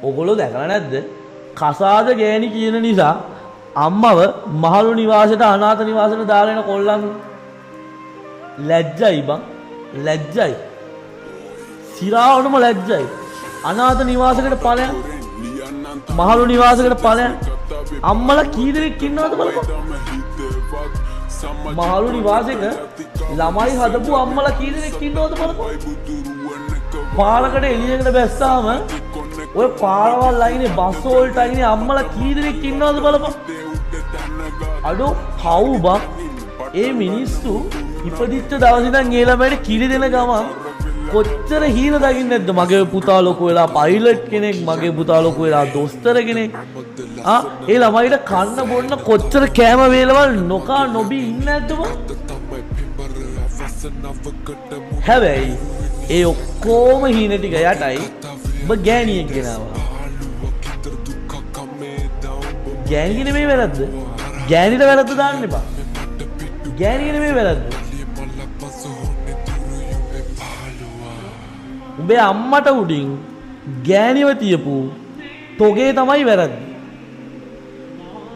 ඔගොල්ලෝ දැකලා නැද්ද? කසාද ගෑණි කියන නිසා අම්මව මහලු නිවාසයට අනාථ නිවාසයට දාලා එන කොල්ලන් ලැජ්ජයි බං. ලැජ්ජයි. සිරාවටම ලැජ්ජයි. අනාථ නිවාසයකට ඵලයන්. මහලු නිවාසයකට ඵලයන්. අම්මලා කී දෙනෙක් ඉන්නවද බලපන්. මහලු නිවාසයක ළමයි හදපු අම්මලා කී දෙනෙක් ඉන්නවද බලපන්. පාලකට එළියකට බැස්සාම ඔය පාරවල් අයිනේ බස් වලට අයිනේ අම්මලා කී දෙනෙක් ඉන්නවද බලපන්. අඩෝ කවුබක් ඒ මිනිස්සු ඉපදිච්ච දවසේ ඉඳන් ඒ ළමයට කිරි දෙන ගමන් කොච්චර හීන දකින්නේ නැද්ද? මගේ පුතා ලොකු වෙලා පයිලට් කෙනෙක්, මගේ පුතා ලොකු වෙලා දොස්තර කෙනෙක්. ඒ ළමයිට කන්න බොන්න කොච්චර කෑම වේලවල් නොකා නොබී ඉන්නේ නැද්ද බං? හැබැයි ඒ ඔක්කොම හීන ටික යටයි ඔබ ගෑණියෙක් ගෙනාවා. ගෑණිගේ නෙමෙයි වැරද්ද. ගෑණිට වැරද්ද දාන්න එපා. ගෑණිගේ නෙමෙයි වැරද්ද. උඹේ අම්මට උඩින් ගෑණිව තියපු තොගේ තමයි වැරද්ද.